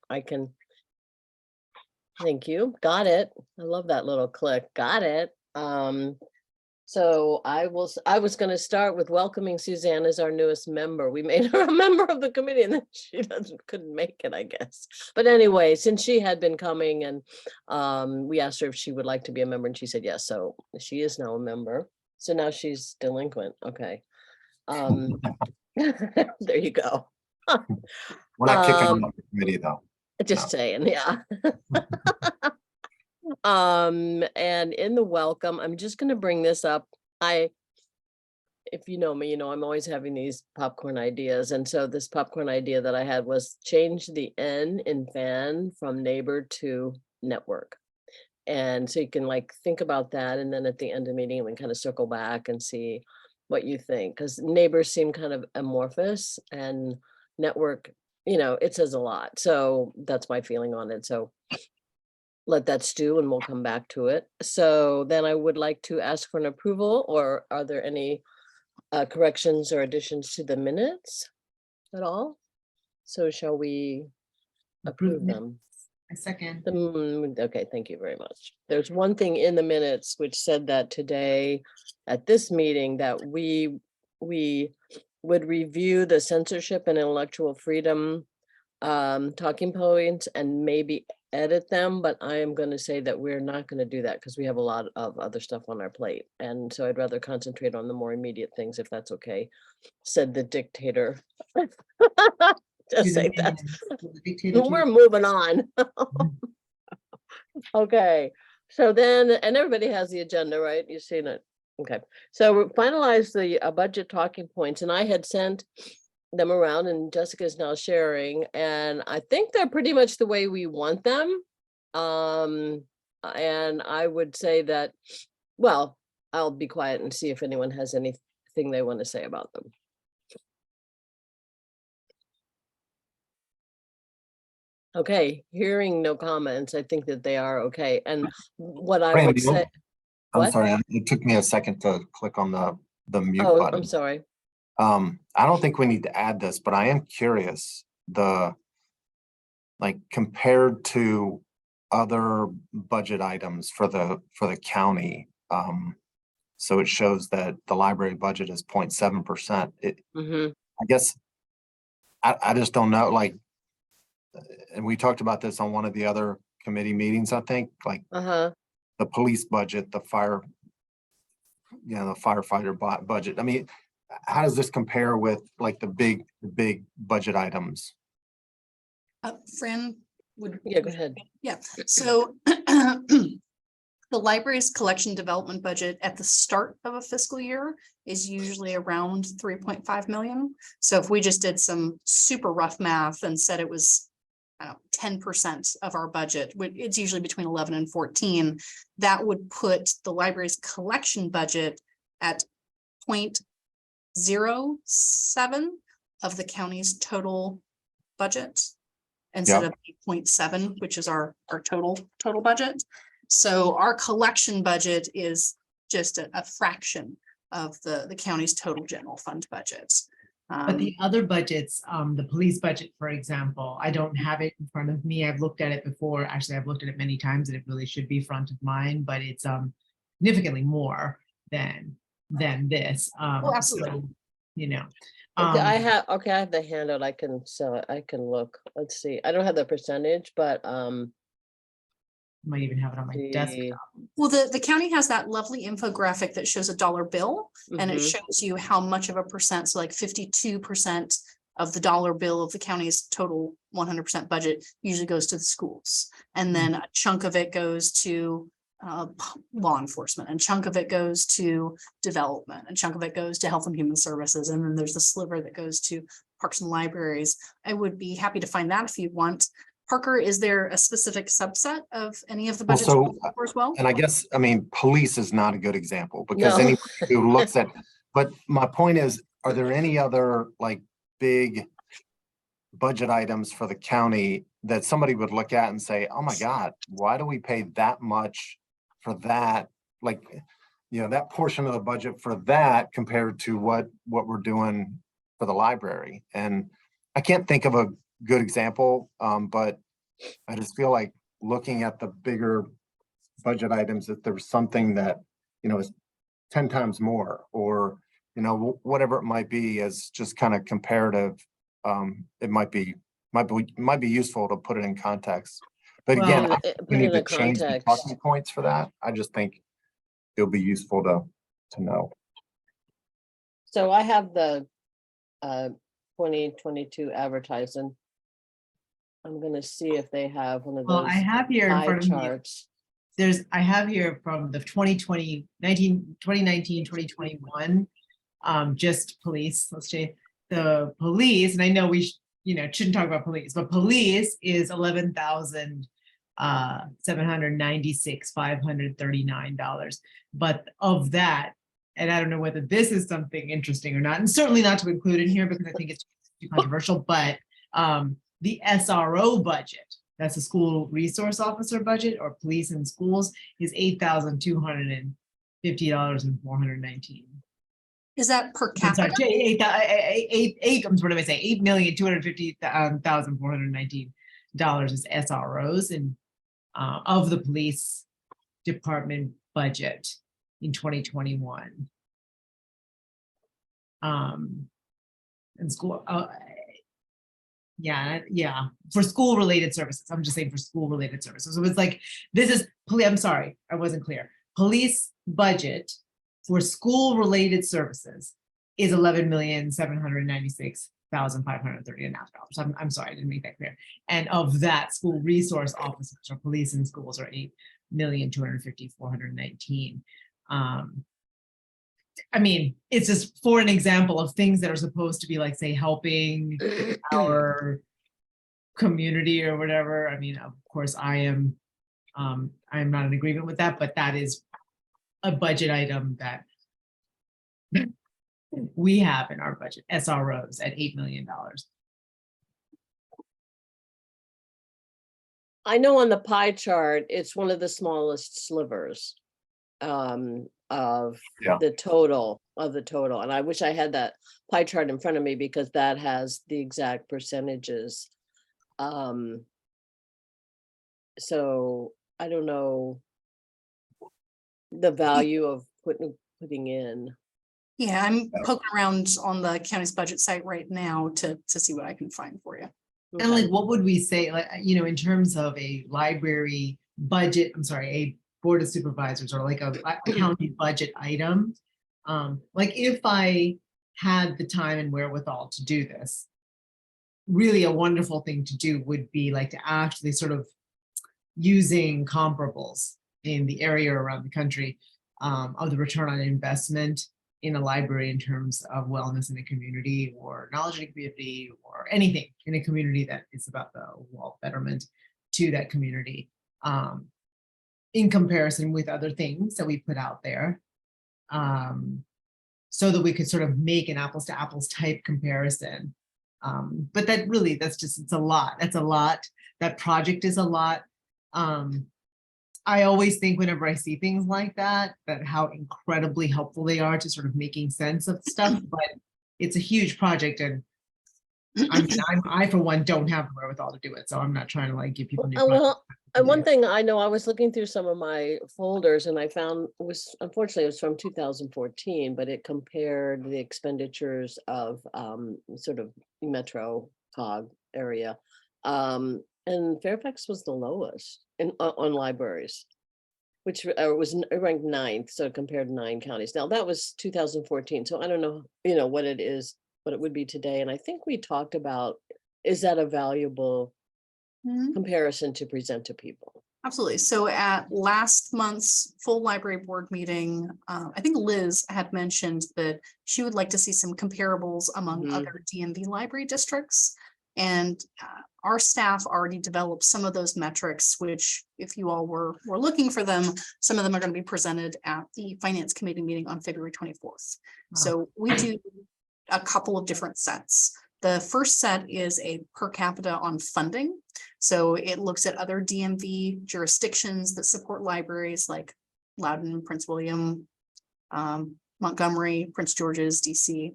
I can. Thank you. Got it. I love that little click. Got it. So I was going to start with welcoming Suzanne as our newest member. We made her a member of the committee and then she couldn't make it, I guess. But anyway, since she had been coming and we asked her if she would like to be a member and she said yes. So she is now a member. So now she's delinquent. Okay. There you go. We're not kicking them off the committee though. Just saying, yeah. And in the welcome, I'm just going to bring this up. If you know me, you know, I'm always having these popcorn ideas. And so this popcorn idea that I had was change the N in fan from neighbor to network. And so you can like think about that. And then at the end of the meeting, we can kind of circle back and see what you think. Because neighbors seem kind of amorphous and network, you know, it says a lot. So that's my feeling on it. So let that stew and we'll come back to it. So then I would like to ask for an approval, or are there any corrections or additions to the minutes at all? So shall we approve them? A second. Okay, thank you very much. There's one thing in the minutes which said that today at this meeting that we would review the censorship and intellectual freedom talking points and maybe edit them, but I am going to say that we're not going to do that because we have a lot of other stuff on our plate. And so I'd rather concentrate on the more immediate things, if that's okay, said the dictator. Just say that. We're moving on. Okay. So then, and everybody has the agenda, right? You've seen it. Okay. So we finalized the budget talking points, and I had sent them around and Jessica's now sharing, and I think they're pretty much the way we want them. And I would say that, well, I'll be quiet and see if anyone has anything they want to say about them. Okay, hearing no comments, I think that they are okay. And what I would say, I'm sorry, it took me a second to click on the mute button. I'm sorry. I don't think we need to add this, but I am curious, like compared to other budget items for the county. So it shows that the library budget is 0.7%. I guess I just don't know, like, and we talked about this on one of the other committee meetings, I think, like the police budget, the fire, you know, the firefighter budget. I mean, how does this compare with like the big budget items? Fran, go ahead. Yeah, so the library's collection development budget at the start of a fiscal year is usually around 3.5 million. So if we just did some super rough math and said it was, I don't know, 10% of our budget, it's usually between 11 and 14, that would put the library's collection budget at 0.07 of the county's total budget instead of 8.7, which is our total budget. So our collection budget is just a fraction of the county's total general fund budget. But the other budgets, the police budget, for example, I don't have it in front of me. I've looked at it before. Actually, I've looked at it many times and it really should be front of mind, but it's significantly more than this. Oh, absolutely. So, you know. I have the handout. I can look. Let's see. I don't have the percentage, but might even have it on my desktop. Well, the county has that lovely infographic that shows a dollar bill, and it shows you how much of a percent, so like 52% of the dollar bill of the county's total 100% budget usually goes to the schools. And then a chunk of it goes to law enforcement, and chunk of it goes to development, and chunk of it goes to health and human services. And then there's the sliver that goes to parks and libraries. I would be happy to find that if you want. Parker, is there a specific subset of any of the budgets as well? And I guess, I mean, police is not a good example because anyone who looks at, but my point is, are there any other like big budget items for the county that somebody would look at and say, oh my God, why do we pay that much for that? Like, you know, that portion of the budget for that compared to what we're doing for the library. And I can't think of a good example, but I just feel like looking at the bigger budget items, that there's something that, is 10 times more, or, whatever it might be, as just kind of comparative. It might be useful to put it in context. But Well, again, Put it we in need a to change the context. talking points for that. I just think it'll be useful to know. So I have the 2022 advertising. I'm gonna see if they have one of Well, those I have here in pie front of me, charts. I have here from the 2021, just police, let's say, the police, and I know we, shouldn't talk about police, but police is $11,796,539. But of that, and I don't know whether this is something interesting or not, and certainly not to include in here because I think it's too controversial, but the SRO budget, that's the school resource officer budget, or police and schools, is $8,250,419. Is that per I'm sorry, capita? I'm what did I say? $8,250,419 is SROs and of the police department budget in 2021. And school, yeah, for school related services. I'm just saying for school related services. So it's like, I'm sorry, I wasn't clear. Police budget for school related services is $11,796,530.5. I'm sorry, I didn't make that clear. And of that, school resource officers or police in schools are $8,250,419. I mean, it's just for an example of things that are supposed to be like, say, helping our community or whatever. I mean, of course, I am not in agreement with that, but that is a budget item that we have in our budget, SROs at $8 million. I know on the pie chart, it's one of the smallest slivers of Yeah. the total. And I wish I had that pie chart in front of me because that has the exact percentages. So I don't know the value of putting in. Yeah, I'm poking around on the county's budget site right now to see what I can find for you. And like, what would we say, like, in terms of a library budget, a board of supervisors or like a county budget item? Like if I had the time and wherewithal to do this, really a wonderful thing to do would be like to actually sort of using comparables in the area around the country of the return on investment in a library in terms of wellness in a community or knowledge in a community or anything in a community that is about the overall betterment to that community in comparison with other things that we put out there, so that we could sort of make an apples to apples type comparison. But it's a lot. That's a lot. That project is a lot. I always think whenever I see things like that how incredibly helpful they are to sort of making sense of stuff, but it's a huge project and I for one don't have the wherewithal to do it. So I'm not trying to like give people new Well, and one thing I know, I was looking through some of my folders and I found unfortunately it was from 2014, but it compared the expenditures of sort of Metro Cog area. And Fairfax was the lowest on libraries, which was ranked 9th. So compared 9 counties. Now that was 2014. So I don't know, what it is, what it would be today. And I think we talked about, is that a valuable comparison to present to people? Absolutely. So at last month's full library board meeting, I think Liz had mentioned that she would like to see some comparables among other DMV library districts. And our staff already developed some of those metrics, which if you all were looking for them, some of them are going to be presented at the Finance Committee meeting on February 24th. So we do a couple of different sets. The first set is a per capita on funding. So it looks at other DMV jurisdictions that support libraries like Loudoun, Prince William, Montgomery, Prince George's, DC.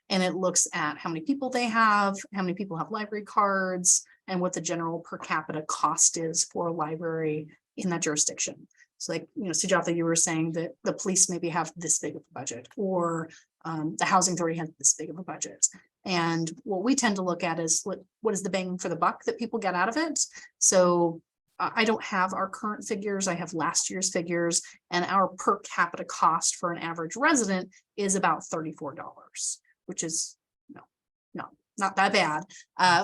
And it looks at how many people they have, how many people have library cards, and what the general per capita cost is for a library in that jurisdiction. So like, Sujatha, you were saying that the police maybe have this big of a budget, or the housing authority has this big of a budget. And what we tend to look at is what is the bang for the buck that people get out of it. So I don't have our current figures. I have last year's figures, and our per capita cost for an average resident is about $34, which is not that bad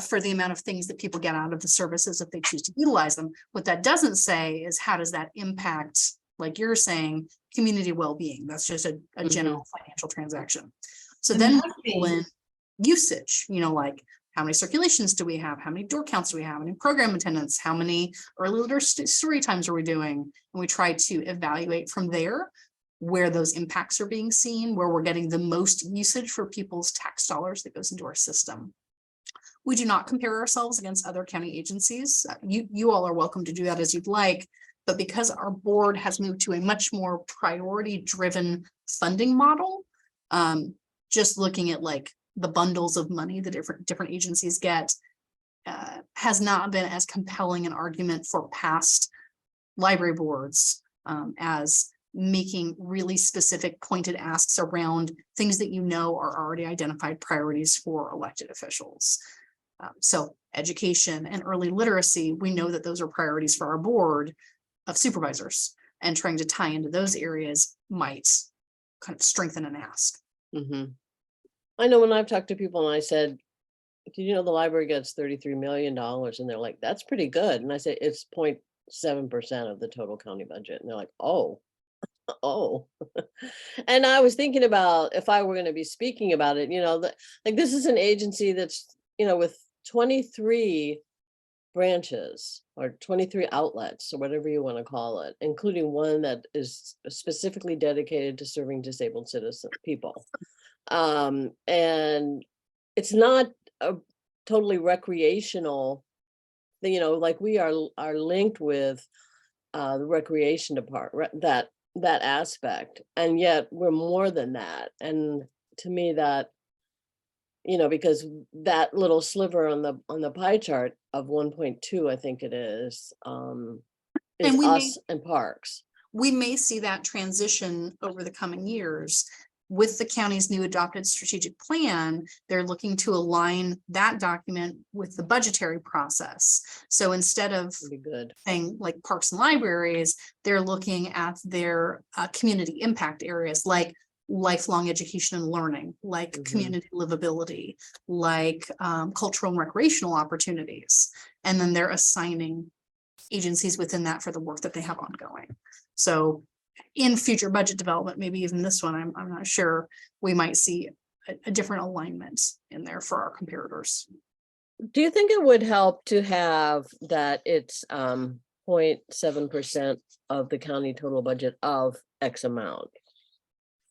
for the amount of things that people get out of the services if they choose to utilize them. What that doesn't say is how does that impact, like you're saying, community well-being. That's just a general financial transaction. So And then that we pull in usage, like how many circulations do we have? How many door counts do we have? How many program attendance? How many early leader story times are we doing? And we try to evaluate from there where those impacts are being seen, where we're getting the most usage for people's tax dollars that goes into our system. We do not compare ourselves against other county agencies. You all are welcome to do that as you'd like, but because our board has moved to a much more priority-driven funding model, just looking at like the bundles of money the different agencies get has not been as compelling an argument for past library boards as making really specific pointed asks around things that are already identified priorities for elected officials. So education and early literacy, we know that those are priorities for our board of supervisors, and trying to tie into those areas might kind of strengthen an ask. I know when I've talked to people and I said, did you know the library gets $33 million? And they're like, that's pretty good. And I say, it's 0.7% of the total county budget. And they're like, oh. And I was thinking about if I were going to be speaking about it, like this is an agency that's, with 23 branches or 23 outlets or whatever you want to call it, including one that is specifically dedicated to serving disabled people. And it's not a totally recreational, like we are linked with the recreation department, that aspect, and yet we're more than that. And to me that, because that little sliver on the pie chart of 1.2, I think it is And us and parks. We may see that transition over the coming years. With the county's new adopted strategic plan, they're looking to align that document with the budgetary process. So instead of Pretty good. saying like parks and libraries, they're looking at their community impact areas like lifelong education and learning, like community livability, like cultural and recreational opportunities. And then they're assigning agencies within that for the work that they have ongoing. So in future budget development, maybe even this one, I'm not sure, we might see a different alignment in there for our comparators. Do you think it would help to have that it's 0.7% of the county total budget of X amount?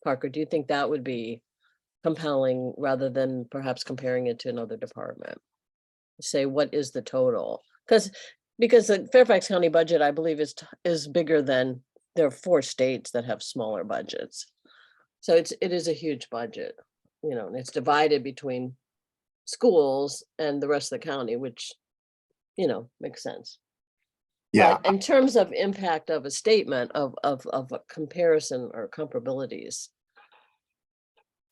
Parker, do you think that would be compelling rather than perhaps comparing it to another department? Say, what is the total? Because the Fairfax County budget, I believe, is bigger than, there are 4 states that have smaller budgets. So it is a huge budget, and it's divided between schools and the rest of the county, which, makes sense. Yeah, But in terms of impact of a statement of a comparison or comparabilities,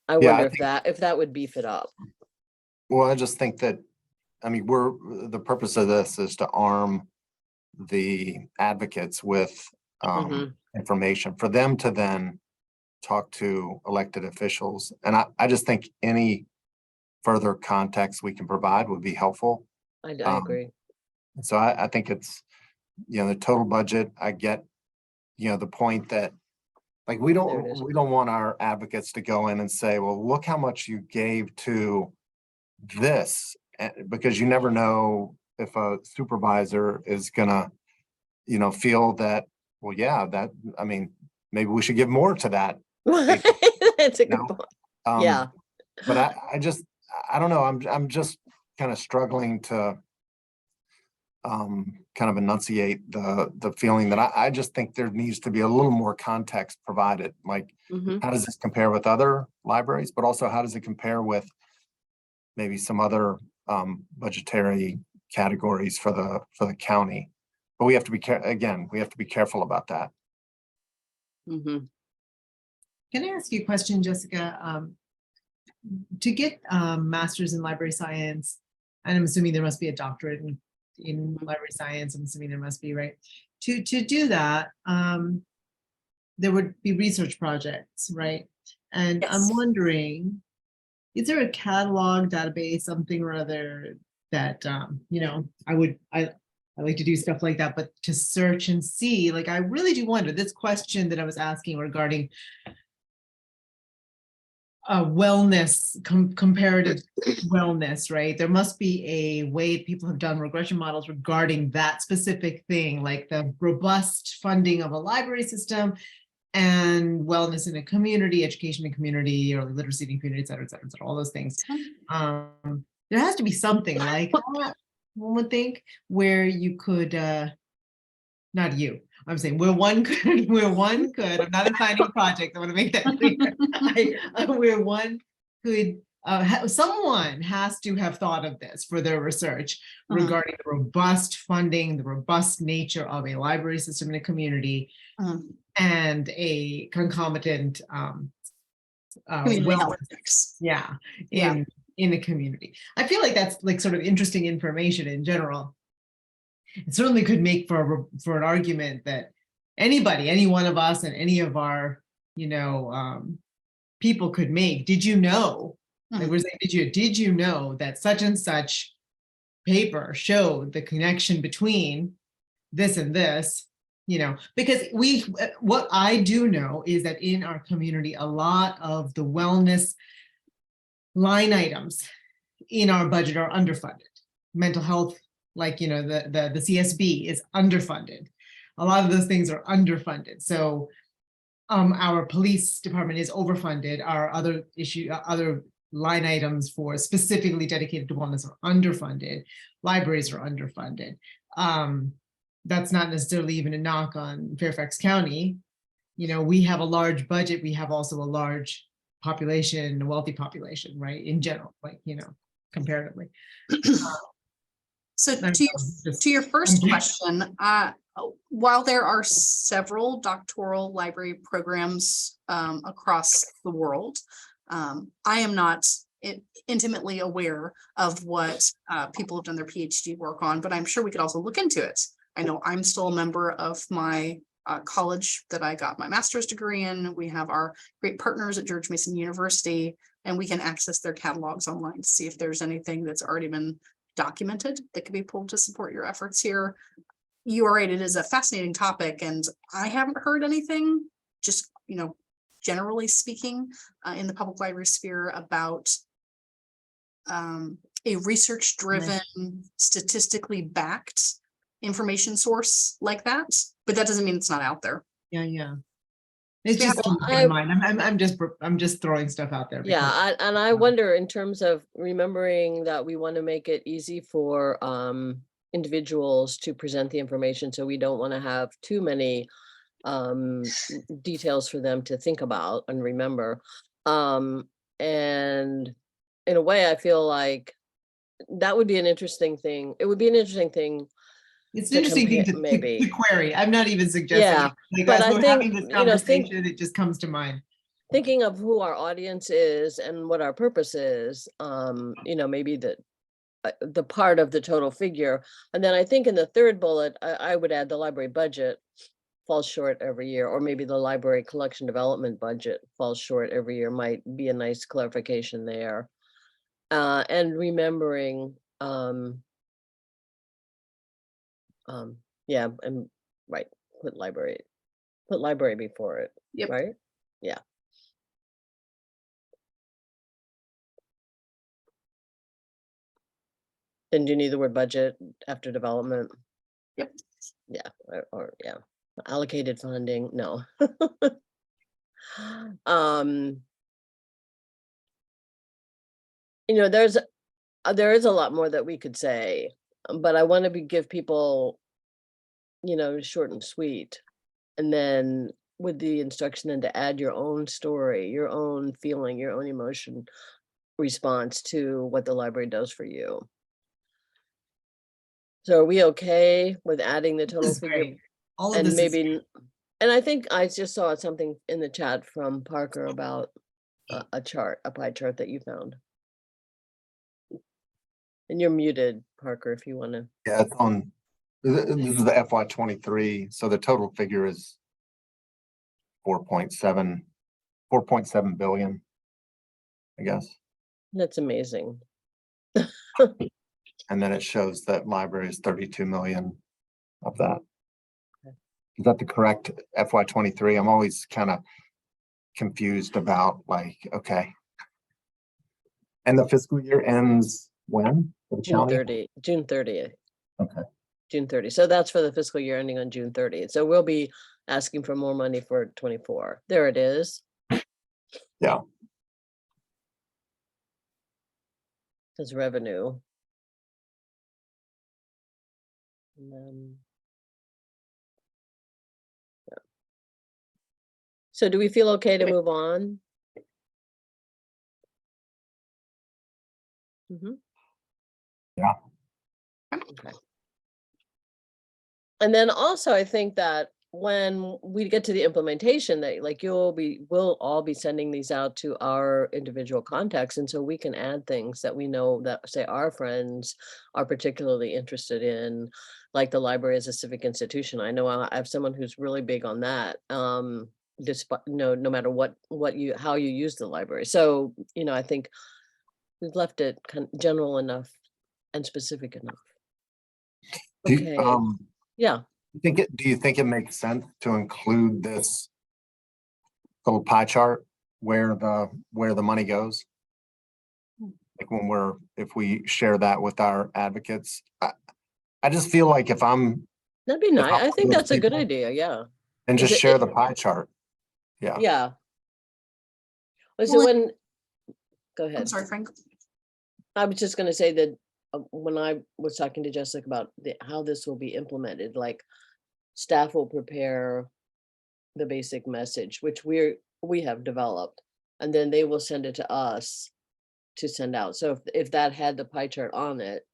I Yeah, I wonder if that would beef it up. well, I just think that, the purpose of this is to arm the advocates with information for them to then talk to elected officials. And I just think any further context we can provide would be helpful. I agree. So I think it's, the total budget, I get, the point that, like, we There it is. don't want our advocates to go in and say, well, look how much you gave to this, because you never know if a supervisor is gonna, feel that, well, yeah, maybe we should give more to that. That's a good No. point. Yeah. But I don't know, I'm just kind of struggling to kind of enunciate the feeling that I just think there needs to be a little more context provided. Like, how does this compare with other libraries, but also how does it compare with maybe some other budgetary categories for the county. But we have to be again, we have to be careful about that. Mhm. Can I ask you a question, Jessica? To get master's in library science, and I'm assuming there must be a doctorate in library science, I'm assuming there must be, right? To do that, there would be research projects, right? And I'm Yes. wondering, is there a catalog database, something or other that, you know, I like to do stuff like that, but to search and see, like, I really do wonder this question that I was asking regarding wellness, comparative wellness, right? There must be a way people have done regression models regarding that specific thing, like the robust funding of a library system and wellness in a community, education in community, early literacy in community, et cetera, all those things. There has to be something like that, one would think, where you could, not you, I'm saying where one could, I'm not assigning projects, I want to make that clear. Where one could, someone has to have thought of this for their research regarding the robust funding, the robust nature of a library system in a community and a concomitant Community health wellness, ethics. yeah, Yeah. in a community. I feel like that's like sort of interesting information in general. It certainly could make for an argument that anybody, any one of us and any of our, you know, people could make. Did you know, like we're saying, did you know that such and such paper showed the connection between this and this, you know, because what I do know is that in our community, a lot of the wellness line items in our budget are underfunded. Mental health, like, you know, the CSB is underfunded. A lot of those things are underfunded. So our police department is overfunded. Our other line items for specifically dedicated to wellness are underfunded. Libraries are underfunded. That's not necessarily even a knock on Fairfax County. You know, we have a large budget. We have also a large population, a wealthy population, right? In general, like, you know, comparatively. So to your first question, while there are several doctoral library programs across the world, I am not intimately aware of what people have done their PhD work on, but I'm sure we could also look into it. I know I'm still a member of my college that I got my master's degree in. We have our great partners at George Mason University, and we can access their catalogs online to see if there's anything that's already been documented that could be pulled to support your efforts here. You are right, it is a fascinating topic, and I haven't heard anything, just, you know, generally speaking, in the public library sphere about a research-driven, statistically backed information source like that, but that doesn't mean it's not out there. Yeah. It's Yeah, just well, in my mind. I'm just throwing stuff out there. Yeah, and I wonder, in terms of remembering that we want to make it easy for individuals to present the information, so we don't want to have too many details for them to think about and remember. And in a way, I feel like that would be an interesting thing. It would be an interesting thing. It's an interesting thing to maybe. query. I'm not even suggesting. Yeah, Like, but as I we're think, having this you know, conversation, it just comes to mind. thinking of who our audience is and what our purpose is, you know, maybe the part of the total figure. And then I think in the third bullet, I would add the library budget falls short every year, or maybe the library collection development budget falls short every year might be a nice clarification there. And remembering, yeah, and right, put library before it, Yep. right? Yeah. Then do you need the word budget after development? Yep. Yeah, or yeah, allocated funding, no. You know, there is a lot more that we could say, but I want to give people, you know, short and sweet, and then with the instruction and to add your own story, your own feeling, your own emotion response to what the library does for you. So are we okay with adding the This total is figure? great. All of And this is maybe, great. and I think I just saw something in the chat from Parker about a chart, a pie chart that you found. And you're muted, Parker, if you want to. Yeah, it's on, this is the FY 23, so the total figure is 4.7 billion, I guess. That's amazing. And then it shows that library is 32 million of that. Okay. Is that the correct FY 23? I'm always kind of confused about like, okay. And the fiscal year ends when? For the June county? 30, June 30th. Okay. June 30. So that's for the fiscal year ending on June 30th. So we'll be asking for more money for 24. There it is. Yeah. Says revenue. And then. Yeah. So do we feel okay to move on? Mhm. Yeah. Okay. And then also, I think that when we get to the implementation, that like we'll all be sending these out to our individual contacts. And so we can add things that we know that say our friends are particularly interested in, like the library as a civic institution. I know I have someone who's really big on that. Despite no matter how you use the library. So, I think we've left it kind of general enough and specific enough. Okay. Yeah. Do you think it makes sense to include this little pie chart where the money goes? Like if we share that with our advocates, I just feel like if I'm. That'd be if nice. I'm I think with that's a good people, idea. Yeah. And Is just it- share it- the pie chart. Yeah. Yeah. Well, so Well, go I'm ahead. sorry, Frank. I was just going to say that when I was talking to Jessica about how this will be implemented, like staff will prepare the basic message, which we have developed, and then they will send it to us to send out. So if that had the pie chart on it,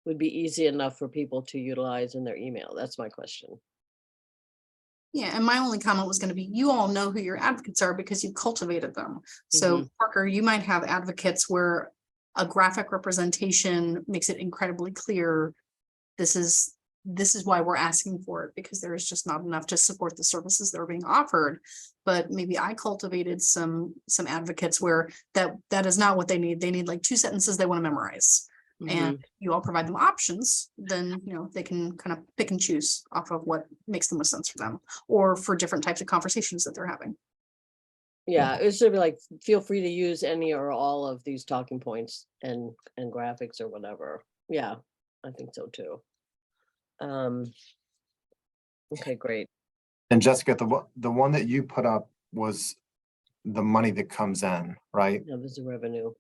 would be easy enough for people to utilize in their email. That's my question. Yeah, and my only comment was going to be, you all know who your advocates are because you cultivated them. So Parker, you might have advocates where a graphic representation makes it incredibly clear. This is why we're asking for it, because there is just not enough to support the services that are being offered. But maybe I cultivated some advocates where that is not what they need. They need like 2 sentences they want to memorize. And you all provide them options, then they can kind of pick and choose off of what makes the most sense for them, or for different types of conversations that they're having. Yeah, it should be like, feel free to use any or all of these talking points and graphics or whatever. Yeah, I think so too. Okay, great. And Jessica, the one that you put up was the money that comes in, right? Yeah, there's the revenue.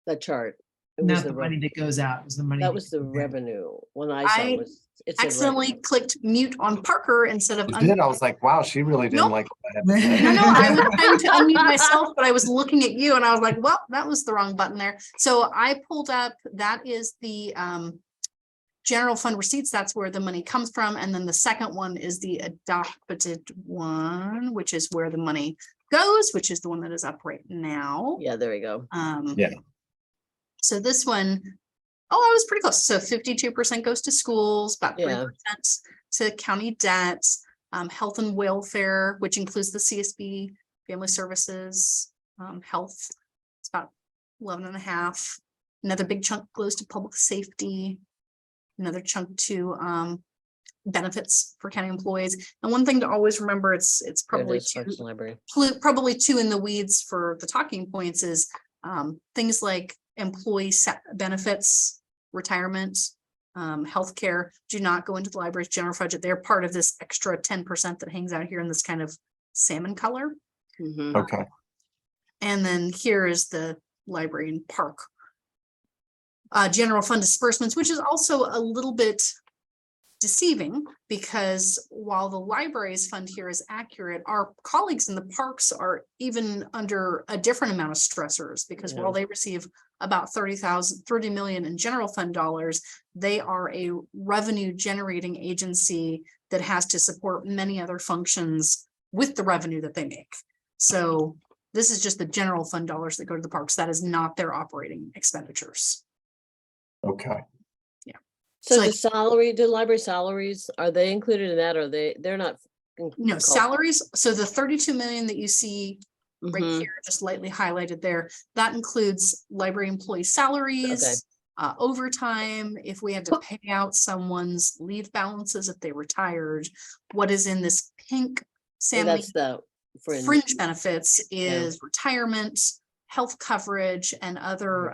That chart. Not the money that goes out, it was the money. That was the revenue. When I saw it was, it said Accidentally revenue. clicked mute on Parker instead of. You did. I was like, wow, she really didn't Nope. like what I had to say. No, I was trying to unmute myself, but I was looking at you and I was like, well, that was the wrong button there. So I pulled up, that is the general fund receipts. That's where the money comes from. And then the second one is the adopted one, which is where the money goes, which is the one that is up right now. Yeah, there we go. Yeah. So this one, I was pretty close. So 52% goes to schools, about 3% to county debt, health and welfare, which includes the CSB, family services, health. It's about 11.5. Another big chunk goes to public safety. Another chunk to benefits for county employees. And one thing to always remember, it's probably probably two in the weeds for the talking points is things like employee benefits, retirement, healthcare do not go into the library's general budget. They're part of this extra 10% that hangs out here in this kind of salmon color. Okay. And then here is the library and park general fund disbursements, which is also a little bit deceiving, because while the library's fund here is accurate, our colleagues in the parks are even under a different amount of stressors, because while they receive about 30 million in general fund dollars. They are a revenue generating agency that has to support many other functions with the revenue that they make. So this is just the general fund dollars that go to the parks. That is not their operating expenditures. Okay. So like- the library salaries, are they included in that? Or they're not? No, salaries. So the 32 million that you see right Mhm. here, just lightly highlighted there, that includes library employee salaries, overtime, if we had to pay out someone's leave balances if they retired. What is in this pink So Sam that's the fringe. fringe benefits is retirement, health coverage, and other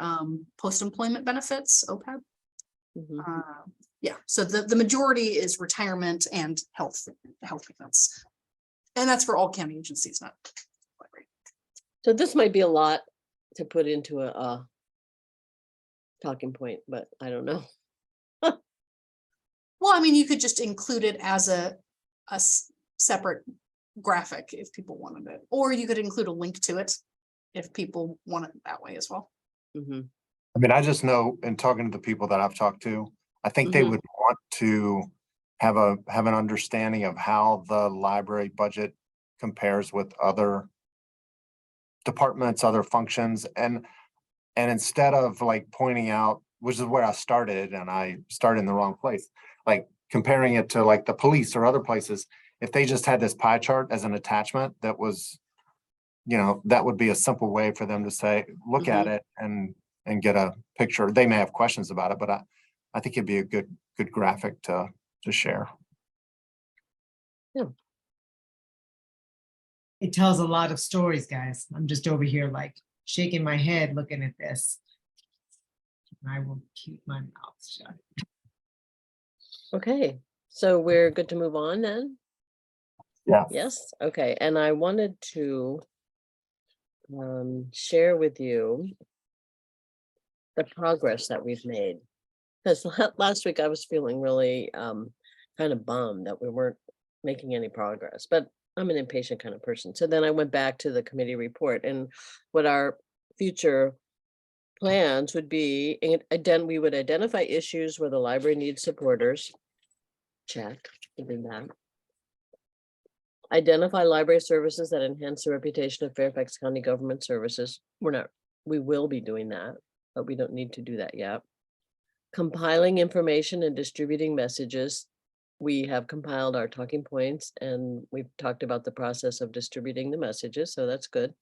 post-employment benefits, OPEB. Mhm. Yeah, so the majority is retirement and health benefits. And that's for all county agencies, not library. So this might be a lot to put into a talking point, but I don't know. Well, I mean, you could just include it as a separate graphic if people wanted it, or you could include a link to it if people want it that way as well. Mhm. I mean, I just know in talking to the people that I've talked to, I think they Mhm. would want to have an understanding of how the library budget compares with other departments, other functions, and instead of like pointing out, which is where I started, and I started in the wrong place, like comparing it to like the police or other places, if they just had this pie chart as an attachment, that was, that would be a simple way for them to say, look at it and get a picture. They may have questions about it, but I think it'd be a good graphic to share. It tells a lot of stories, guys. I'm just over here like shaking my head looking at this. I will keep my mouth shut. Okay, so we're good to move on then? Yeah. Yes, okay, and I wanted to share with you the progress that we've made. Because last week I was feeling really kind of bummed that we weren't making any progress, but I'm an impatient kind of person. So then I went back to the committee report and what our future plans would be, and we would identify issues where the library needs supporters. Check, we did that. Identify library services that enhance the reputation of Fairfax County Government Services. We will be doing that, but we don't need to do that yet. Compiling information and distributing messages. We have compiled our talking points and we've talked about the process of distributing the messages, so that's good.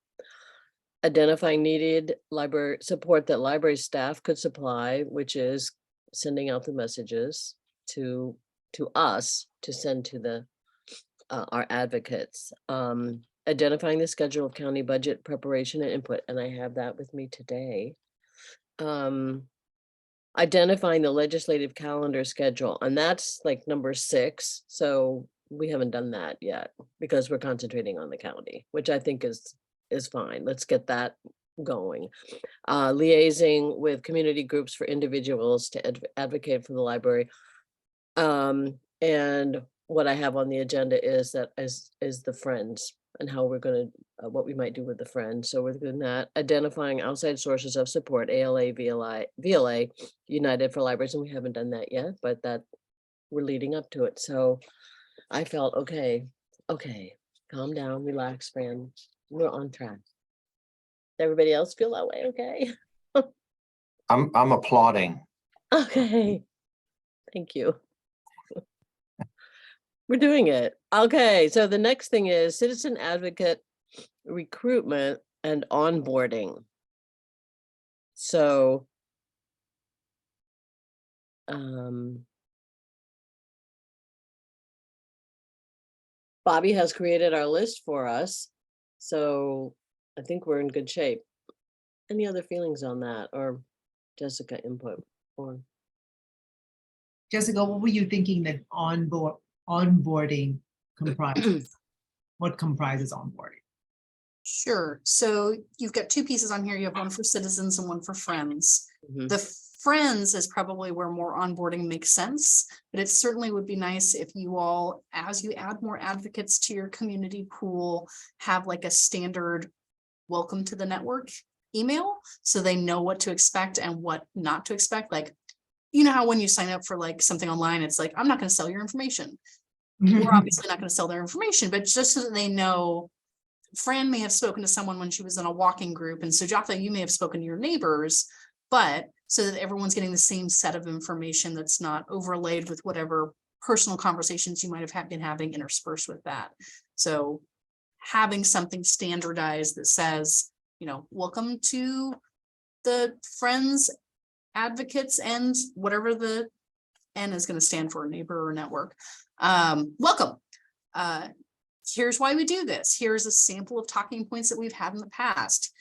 Identifying needed library support that library staff could supply, which is sending out the messages to us to send to our advocates. Identifying the schedule of county budget preparation and input, and I have that with me today. Identifying the legislative calendar schedule, and that's like number 6. So we haven't done that yet because we're concentrating on the county, which I think is fine. Let's get that going. Liaising with community groups for individuals to advocate for the library. And what I have on the agenda is that is the Friends and how we're going to what we might do with the Friends. So we're doing that. Identifying outside sources of support, ALA, VLA, United for Libraries, and we haven't done that yet, but that we're leading up to it. So I felt okay, calm down, relax, Fran. We're on track. Everybody else feel that way? Okay. I'm applauding. Okay. Thank you. We're doing it. Okay, so the next thing is citizen advocate recruitment and onboarding. So Bobby has created our list for us. So I think we're in good shape. Any other feelings on that or Jessica input or Jessica, what were you thinking that onboarding comprises? What comprises onboarding? Sure. So you've got 2 pieces on here. You have one for citizens and one for friends. Mhm. The friends is probably where more onboarding makes sense, but it certainly would be nice if you all, as you add more advocates to your community pool, have like a standard welcome to the network. email, so they know what to expect and what not to expect. Like, you know how when you sign up for like something online, it's like, I'm not going to sell your information. We're obviously not going to sell their information, but just so that they know, Fran may have spoken to someone when she was in a walking group, and Sujatha, you may have spoken to your neighbors, but so that everyone's getting the same set of information that's not overlaid with whatever personal conversations you might have been having interspersed with that. So having something standardized that says, you know, welcome to the Friends, Advocates, and whatever the N is going to stand for, neighbor or network. Welcome. Here's why we do this. Here's a sample of talking points that we've had in the past.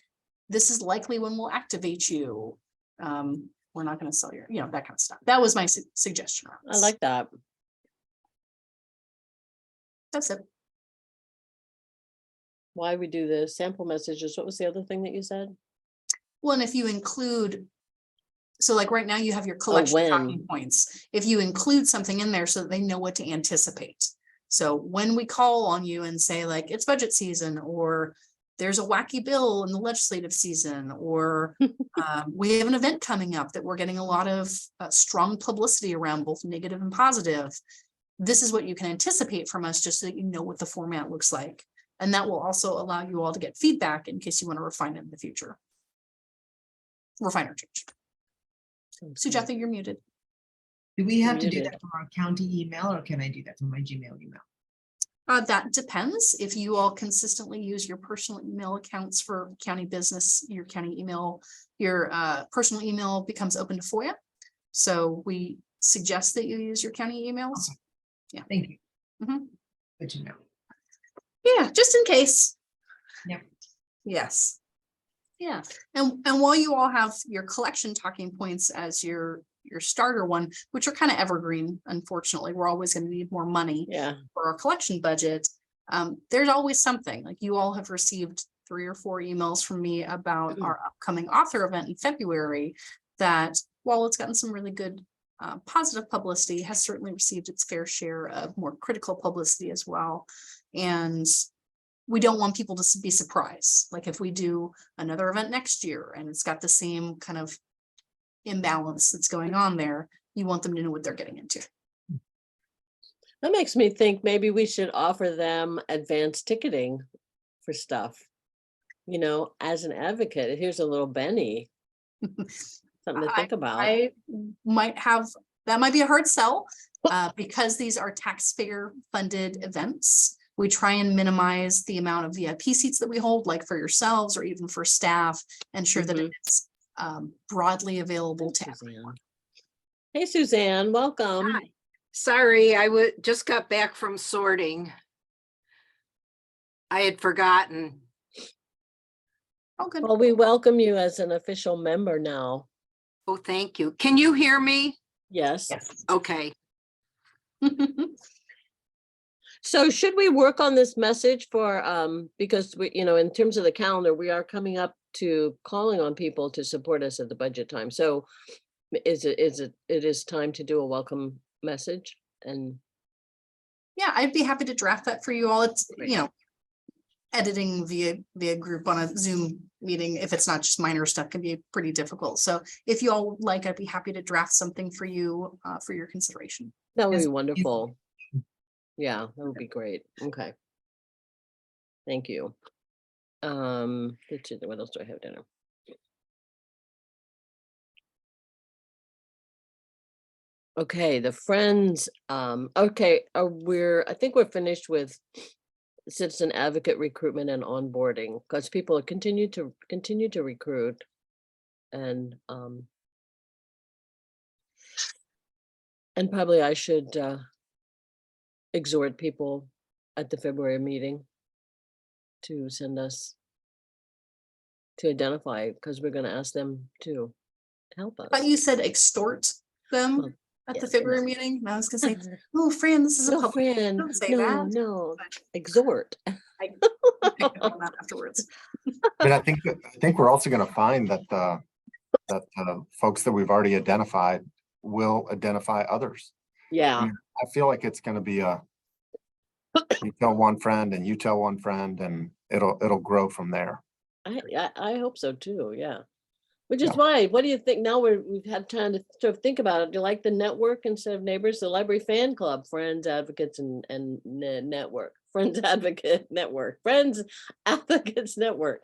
This is likely when we'll activate you. We're not going to sell your, you know, that kind of stuff. That was my suggestion. I like that. That's it. Why we do the sample messages. What was the other thing that you said? Well, and if you include, so like right now you have your collection of talking points. If you include something in there so that they know what to anticipate. So when we call on you and say like, it's budget season, or there's a wacky bill in the legislative season, or we have an event coming up that we're getting a lot of strong publicity around, both negative and positive. This is what you can anticipate from us, just so that you know what the format looks like. And that will also allow you all to get feedback in case you want to refine it in the future. Refine or change. Sujatha, you're muted. Do we have to do Muted. that from our county email, or can I do that from my Gmail email? That depends. If you all consistently use your personal email accounts for county business, your county email, your personal email becomes open to FOIA. So we suggest that you use your county emails. Thank you. Mhm. Good to know. Yeah, just in case. Yep. Yes. Yeah, and while you all have your collection talking points as your starter one, which are kind of evergreen, unfortunately, we're always going to need more money Yeah. for our collection budget. There's always something. Like, you all have received 3 or 4 emails from me about our upcoming author event in February, that while it's gotten some really good positive publicity, has certainly received its fair share of more critical publicity as well. And we don't want people to be surprised. Like, if we do another event next year and it's got the same kind of imbalance that's going on there, you want them to know what they're getting into. That makes me think maybe we should offer them advanced ticketing for stuff. You know, as an advocate, here's a little Benny. Something to think about. I might have, that might be a hard sell, because these are taxpayer funded events. We try and minimize the amount of VIP seats that we hold, like for yourselves or even for staff, ensure that it's broadly available to everyone. Hey, Suzanne, welcome. Hi. Sorry, I just got back from sorting. I had forgotten. Oh, good. Well, we welcome you as an official member now. Oh, thank you. Can you hear me? Yes. Yes. Okay. So should we work on this message for, because we, you know, in terms of the calendar, we are coming up to calling on people to support us at the budget time. So it is time to do a welcome message, and Yeah, I'd be happy to draft that for you all. It's, you know, editing via group on a Zoom meeting, if it's not just minor stuff, can be pretty difficult. So if you all would like, I'd be happy to draft something for you for your consideration. that would Yes, be please. wonderful. Yeah, that would be great. Okay. Thank you. What else do I have down? Okay, the Friends, okay, I think we're finished with citizen advocate recruitment and onboarding, because people continue to recruit. And probably I should exhort people at the February meeting to send us, to identify, because we're gonna ask them to help us. But you said extort them Well, at the yes, February no. meeting, and I was gonna say, oh, Fran, this is a No, public. Fran, Don't say no, that. no, exhort. I picked up on that afterwards. But I think we're also gonna find that the folks that we've already identified will identify others. Yeah, I feel like it's gonna be you tell one friend and you tell one friend, and it'll grow from there. I hope so too, yeah. Which is Yeah. why, what do you think, now we've had time to sort of think about it, do you like the network instead of neighbors, the library fan club, friends, advocates, and network, friends, advocate, network, friends, advocates, network.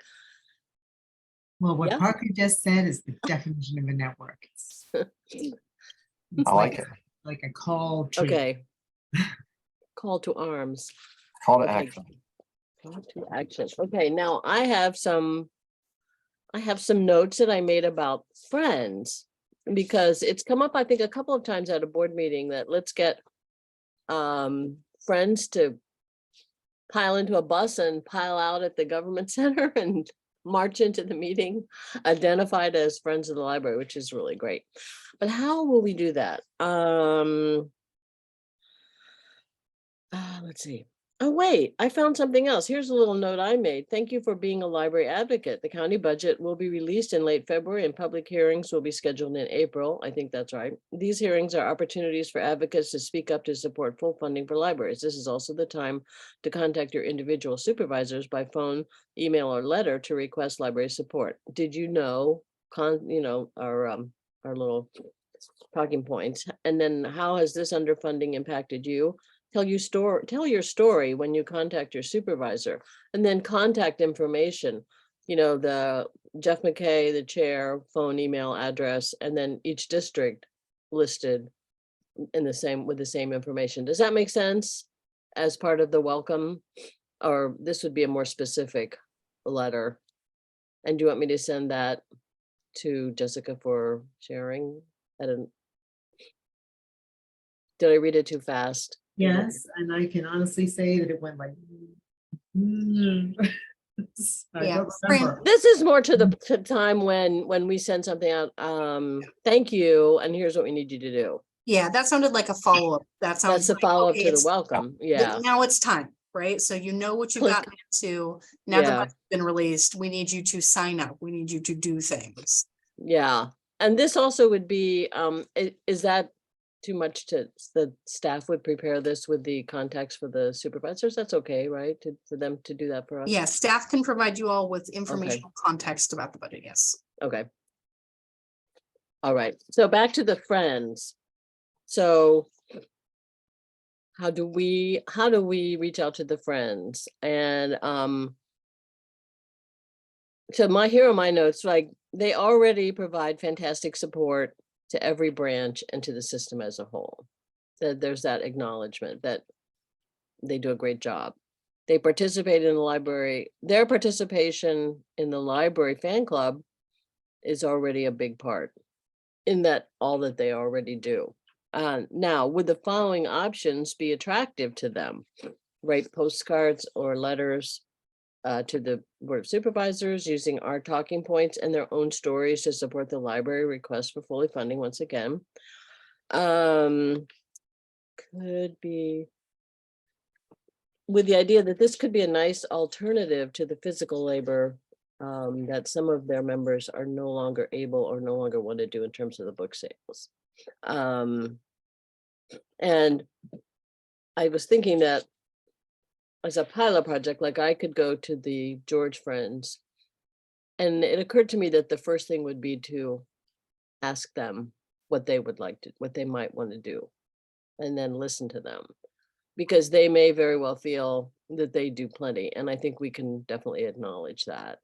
Well, what Yeah. Parker just said is the definition of a network. It's I like it. like a call to. Okay. Call to arms. Call to Okay. action. Call to action. Okay, now I have some notes that I made about friends. Because it's come up, I think, a couple of times at a board meeting that let's get friends to pile into a bus and pile out at the government center and march into the meeting, identified as friends of the library, which is really great. But how will we do that? Let's see. Oh, wait, I found something else. Here's a little note I made. Thank you for being a library advocate. The county budget will be released in late February and public hearings will be scheduled in April. I think that's right. These hearings are opportunities for advocates to speak up to support full funding for libraries. This is also the time to contact your individual supervisors by phone, email, or letter to request library support. Did you know, our little talking points? And then how has this underfunding impacted you? Tell your story when you contact your supervisor, and then contact information, the Jeff McKay, the chair, phone, email, address, and then each district listed with the same information. Does that make sense as part of the welcome? Or this would be a more specific letter? And do you want me to send that to Jessica for sharing? Did I read it too fast? Yes, and I can honestly say that it went like. I Yeah, don't Fran- remember. This is more to the time when we send something out, thank you, and here's what we need you to do. Yeah, that sounded like a follow-up. That sounds That's the like, follow-up okay, to the it's- welcome, yeah. now it's time, right? So you know what you've Click. gotten into. Now the Yeah. budget's been released. We need you to sign up. We need you to do things. Yeah, and this also would be, is that too much the staff would prepare this with the contacts for the supervisors? That's okay, right? For them to do that for us? Yeah, staff can provide you all with informational context about the budget, yes. Okay. All right, so back to the friends. So how do we reach out to the friends? And so my notes, like, they already provide fantastic support to every branch and to the system as a whole. There's that acknowledgement that they do a great job. They participate in the library. Their participation in the library fan club is already a big part in that all that they already do. Now, would the following options be attractive to them? Write postcards or letters to the Board of Supervisors using our talking points and their own stories to support the library request for fully funding once again. Could be with the idea that this could be a nice alternative to the physical labor that some of their members are no longer able or no longer want to do in terms of the book sales. And I was thinking that as a pilot project, like I could go to the George Friends, and it occurred to me that the first thing would be to ask them what they would like to, what they might want to do, and then listen to them, because they may very well feel that they do plenty, and I think we can definitely acknowledge that.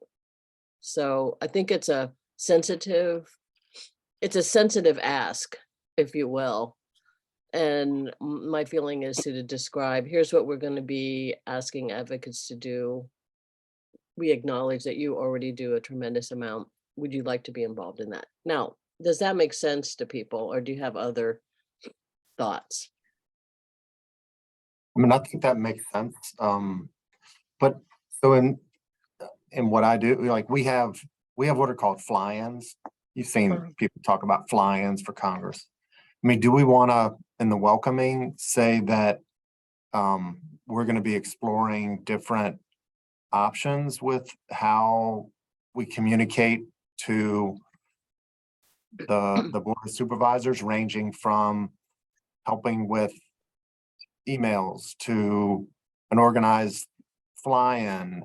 So I think it's a sensitive ask, if you will. And my feeling is to describe, here's what we're going to be asking advocates to do. We acknowledge that you already do a tremendous amount. Would you like to be involved in that? Now, does that make sense to people, or do you have other thoughts? I mean, I think that makes sense. But so in what I do, like we have what are called fly-ins. You've seen people talk about fly-ins for Congress. I mean, do we want to, in the welcoming, say that we're going to be exploring different options with how we communicate to the Board of Supervisors, ranging from helping with emails to an organized fly-in?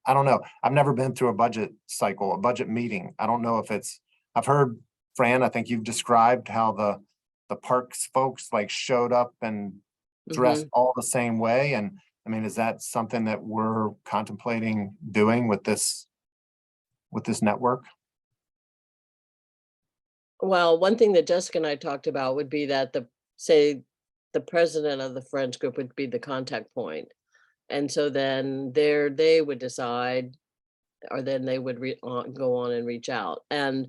I don't know. I've never been through a budget cycle, a budget meeting. I don't know if it's, I've heard, Fran, I think you've described how the parks folks like showed up and dressed all the same way. And I mean, is that something that we're contemplating doing with this network? Well, one thing that Jessica and I talked about would be that the president of the Friends group would be the contact point. And so then they would decide, or then they would go on and reach out. And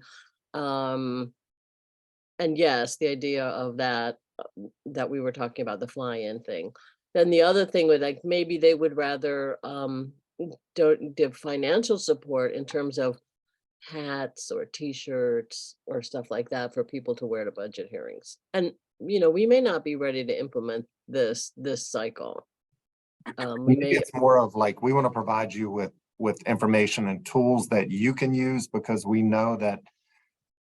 yes, the idea of that we were talking about, the fly-in thing. Then the other thing would, like, maybe they would rather don't give financial support in terms of hats or t-shirts or stuff like that for people to wear to budget hearings. And, you know, we may not be ready to implement this cycle. We Maybe may, it's more of like, we want to provide you with information and tools that you can use because we know that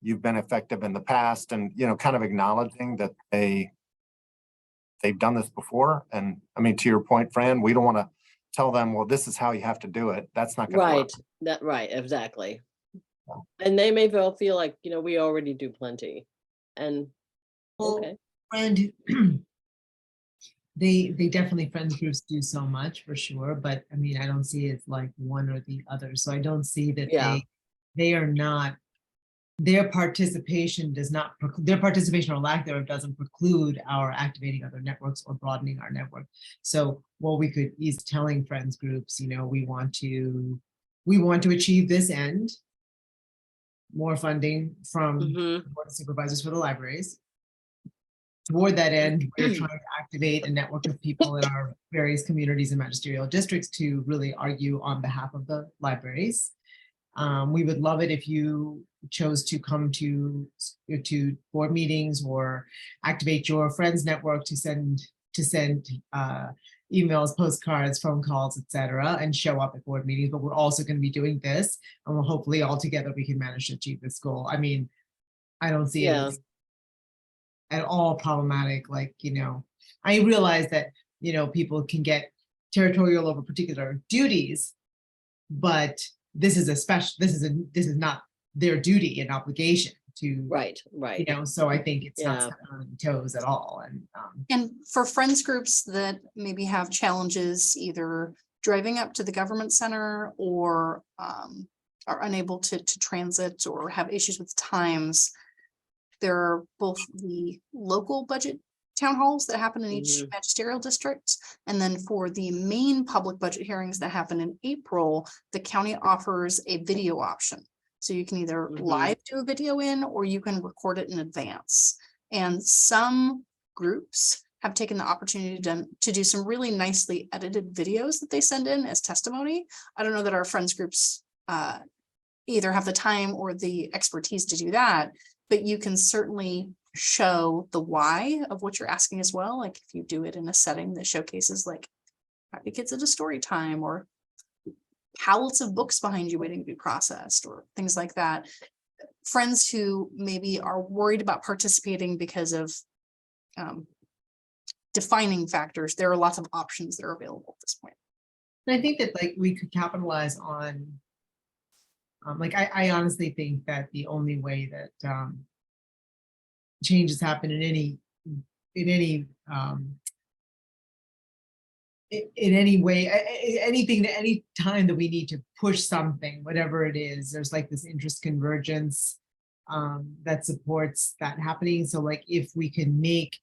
you've been effective in the past, and, you know, kind of acknowledging that they've done this before. And I mean, to your point, Fran, we don't want to tell them, well, this is how you have to do it. That's not going to work. right, exactly. Yeah. And they may well feel like, you know, we already do plenty. And Well, okay, And they definitely friends groups do so much for sure, but I mean, I don't see it like one or the other. So I don't see that Yeah. they are not, their participation their participation or lack thereof doesn't preclude our activating other networks or broadening our network. So what we could is telling friends groups, you know, we want to achieve this end, more funding from the Board of Supervisors for the libraries. Toward that end, we're trying to activate a network of people in our various communities and magisterial districts to really argue on behalf of the libraries. We would love it if you chose to come to board meetings or activate your friends network to send emails, postcards, phone calls, etc., and show up at board meetings. But we're also going to be doing this, and we'll hopefully all together we can manage to achieve this goal. I mean, I don't see it as at all problematic. Like, you know, I realize that, you know, people can get territorial over particular duties, but this is is not their duty and obligation to, right. you know, so I think it's not Yeah. stepping on any toes at all. And for friends groups that maybe have challenges either driving up to the government center or are unable to transit or have issues with times, there are both the local budget town halls that happen in each magisterial district. And then for the main public budget hearings that happen in April, the county offers a video option. So you can either live do a video in, or you can record it in advance. And some groups have taken the opportunity to do some really nicely edited videos that they send in as testimony. I don't know that our friends groups either have the time or the expertise to do that, but you can certainly show the why of what you're asking as well. Like if you do it in a setting that showcases like happy kids at a story time, or pallets of books behind you waiting to be processed, or things like that. Friends who maybe are worried about participating because of defining factors, there are lots of options that are available at this point. And I think that like we could capitalize on, like I honestly think that the only way that changes happen in any way, anything, at any time that we need to push something, whatever it is, there's like this interest convergence that supports that happening. So like if we can make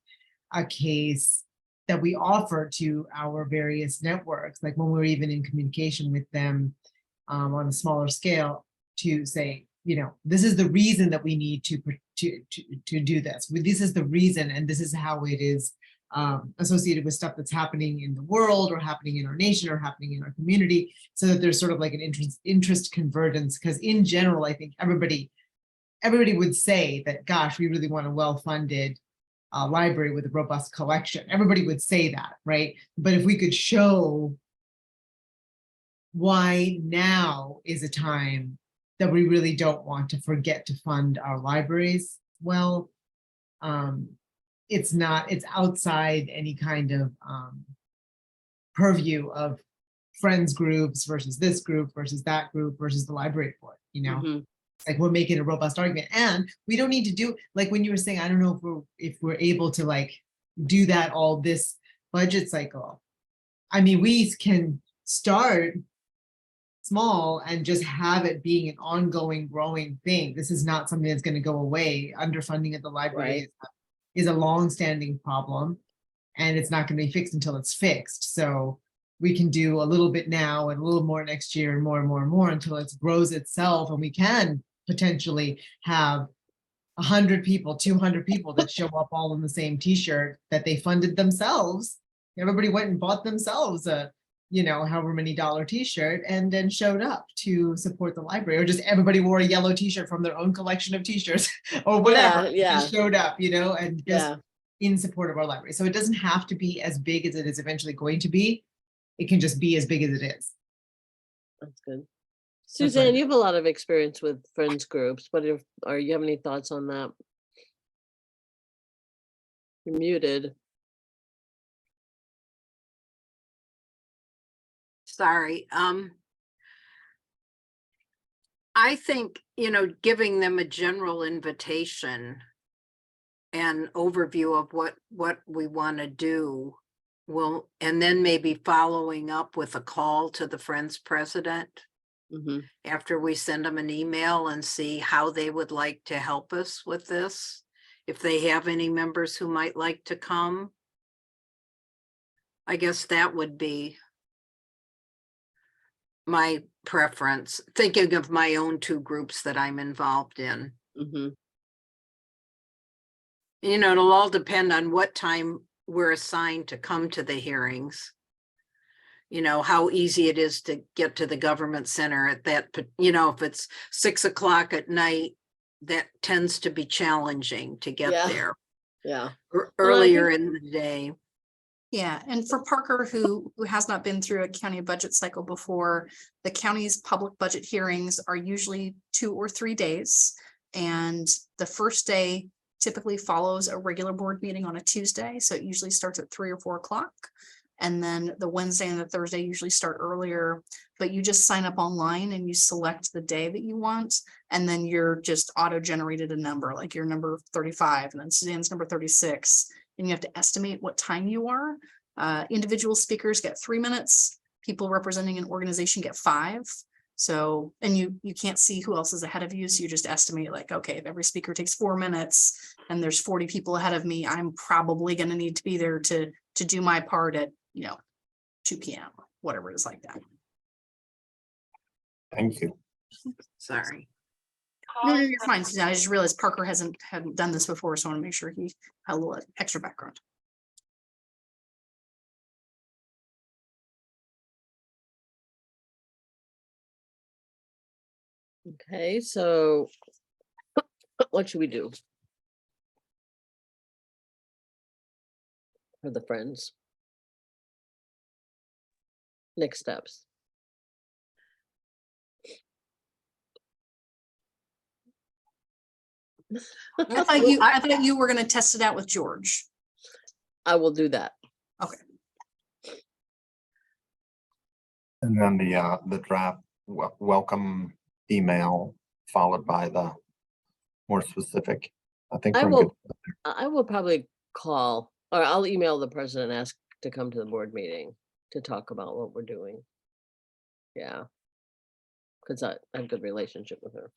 a case that we offer to our various networks, like when we're even in communication with them on a smaller scale, to say, you know, this is the reason that we need to do this. This is the reason, and this is how it is associated with stuff that's happening in the world, or happening in our nation, or happening in our community, so that there's sort of like an interest convergence. Because in general, I think everybody would say that, gosh, we really want a well-funded library with a robust collection. Everybody would say that, right? But if we could show why now is a time that we really don't want to forget to fund our libraries, well, it's outside any kind of purview of friends groups versus this group versus that group versus the library board, you know? Mhm. Like we're making a robust argument, and we don't need to do, like when you were saying, I don't know if we're able to like do that all this budget cycle. I mean, we can start small and just have it being an ongoing, growing thing. This is not something that's going to go away. Underfunding at the library is a long-standing problem, and it's not going to be fixed until it's fixed. So we can do a little bit now and a little more next year and more and more and more until it grows itself, and we can potentially have 100 people, 200 people that show up all in the same t-shirt that they funded themselves. Everybody went and bought themselves a, you know, however many dollar t-shirt and then showed up to support the library, or just everybody wore a yellow t-shirt from their own collection of t-shirts or whatever. Yeah. And showed up, you know, and just Yeah, in support of our library. So it doesn't have to be as big as it is eventually going to be. It can just be as big as it is. that's good. That's Suzanne, right. you have a lot of experience with friends groups, but you have any thoughts on that? You're muted. Sorry. I think, giving them a general invitation and overview of what we want to do and then maybe following up with a call to the Friends president Mhm. after we send them an email and see how they would like to help us with this. If they have any members who might like to come, I guess that would be my preference, thinking of my own two groups that I'm involved in. Mhm. It'll all depend on what time we're assigned to come to the hearings. How easy it is to get to the government center at that, if it's 6 o'clock at night, that tends to be challenging to get Yeah. there Yeah. earlier in the day. Yeah, and for Parker, who has not been through a county budget cycle before, the county's public budget hearings are usually 2 or 3 days. And the first day typically follows a regular board meeting on a Tuesday, so it usually starts at 3 or 4 o'clock. And then the Wednesday and the Thursday usually start earlier, but you just sign up online and you select the day that you want, and then you're just auto-generated a number, like your number 35, and then Suzanne's number 36. And you have to estimate what time you are. Individual speakers get 3 minutes. People representing an organization get 5. So, and you can't see who else is ahead of you. So you just estimate like, okay, if every speaker takes 4 minutes and there's 40 people ahead of me, I'm probably going to need to be there to do my part at, 2 p.m., whatever it is like that. Thank you. Sorry. No, you're fine, Suzanne. I just realized Parker hadn't done this before, so I want to make sure he had a little extra background. Okay, so what should we do? For the Friends. Next steps. I thought you were going to test it out with George. I will do that. And then the draft welcome email followed by the more specific. I think I we're will- good. I will probably call, or I'll email the president, and ask to come to the board meeting to talk about what we're doing. Yeah. Because I have a good relationship with her.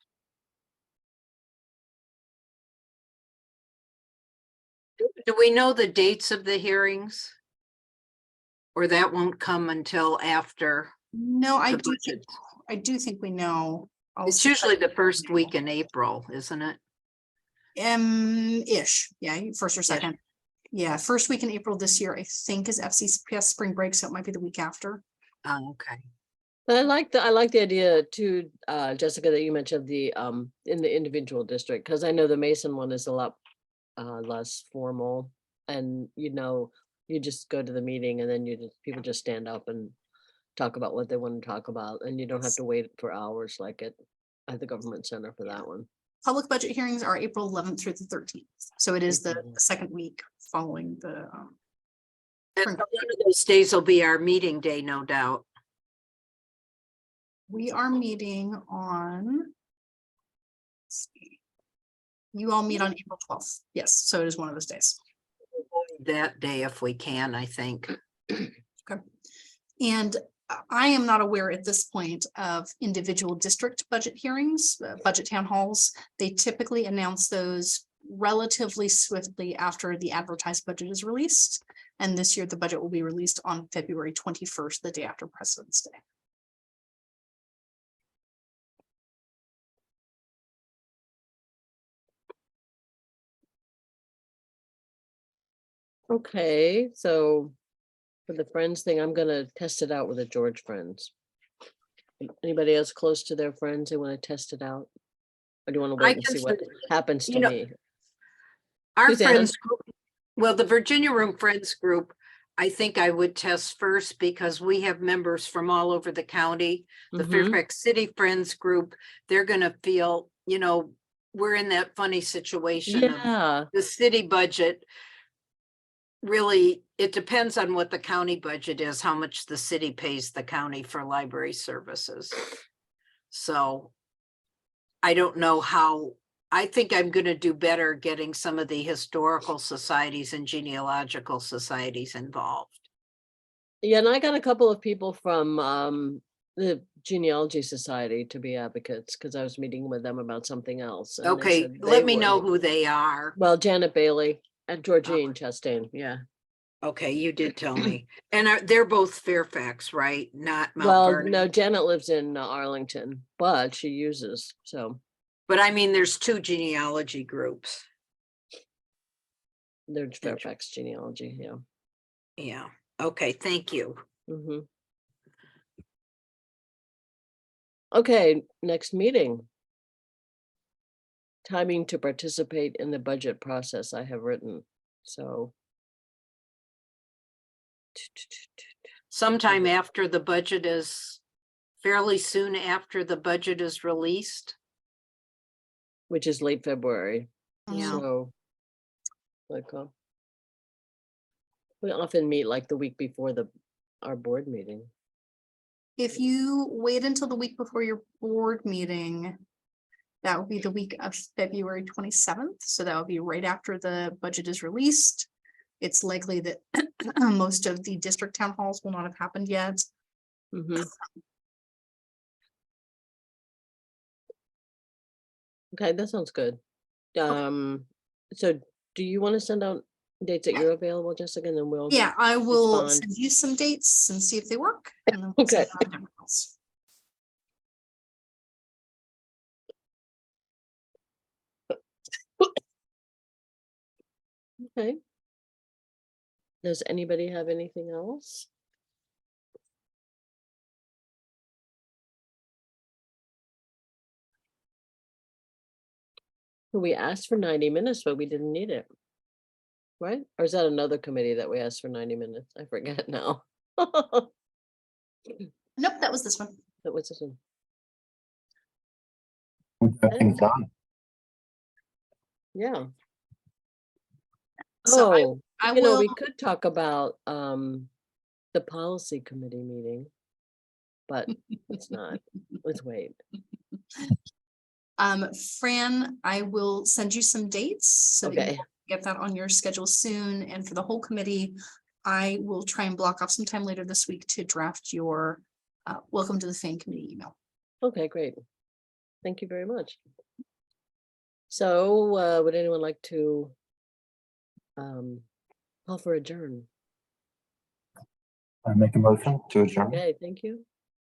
Do we know the dates of the hearings? Or that won't come until after? No, I the do. budget? I do think we know. It's usually the first week in April, isn't it? Ish. Yeah, first or second. Yeah, first week in April this year, I think, is FCPS spring break, so it might be the week after. Oh, okay. But I like the idea too, Jessica, that you mentioned the in the individual district, because I know the Mason one is a lot less formal, and you just go to the meeting and then people just stand up and talk about what they want to talk about, and you don't have to wait for hours like at the government center for that one. Public budget hearings are April 11th through the 13th. So it is the Mhm. second week following the. And one of those days will be our meeting day, no doubt. We are meeting on. let's see. You all meet on April 12th. Yes, so it is one of those days. That day if we can, I think. And I am not aware at this point of individual district budget hearings, budget town halls. They typically announce those relatively swiftly after the advertised budget is released. And this year, the budget will be released on February 21st, the day after President's Day. Okay, so for the Friends thing, I'm gonna test it out with the George Friends. Anybody else close to their friends, they want to test it out? Or do you want to I wait and can see what send- happens you to know, me? Our Suzanne? friends, group- well, the Virginia Room Friends Group, I think I would test first because we have members from all over the county. The Mhm. Fairfax City Friends Group, they're gonna feel, we're in that funny situation of Yeah, the city budget. Really, it depends on what the county budget is, how much the city pays the county for library services. So I don't know how, I think I'm gonna do better getting some of the historical societies and genealogical societies involved. yeah, and I got a couple of people from the Genealogy Society to be advocates, because I was meeting with them about something else. and they Okay, said let they me know would. who they are. Well, Janet Bailey and Georgine Chastain, yeah. Okay, you did tell me. And they're both Fairfax, right? Not Mount Well, Vernon. no, Janet lives in Arlington, but she uses, so But I mean, there's two genealogy groups. they're Fairfax Genealogy, yeah. Yeah, okay, thank you. Mhm. Okay, next meeting. Timing to participate in the budget process I have written, so. Sometime after the budget is, fairly soon after the budget is released. Which is late February, Yeah. so. Like, we often meet like the week before our board meeting. If you wait until the week before your board meeting, that would be the week of February 27th. So that would be right after the budget is released. It's likely that most of the district town halls will not have happened yet. Mhm. Okay, that sounds good. So do you want to send out dates that you're available, Jessica, and then we'll. Yeah, I will Respond. send you some dates and see if they work. And then we'll send Okay. out everyone else. Okay. Does anybody have anything else? We asked for 90 minutes, but we didn't need it. Right? Or is that another committee that we asked for 90 minutes? I forget now. That Nope, that was this one. was this one. I think done. Yeah. So Oh, I we will, could talk about the policy committee meeting. But let's not. Let's wait. Fran, I will send you some dates so that you Okay. get that on your schedule soon. And for the whole committee, I will try and block off some time later this week to draft your welcome to the FAN committee email. Okay, great. Thank you very much. So would anyone like to call for adjourn? I make a motion to adjourn. Okay, thank you.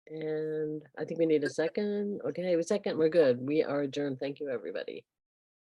And I think we need a second. Okay, a second, we're good. We are adjourned. Thank you, everybody.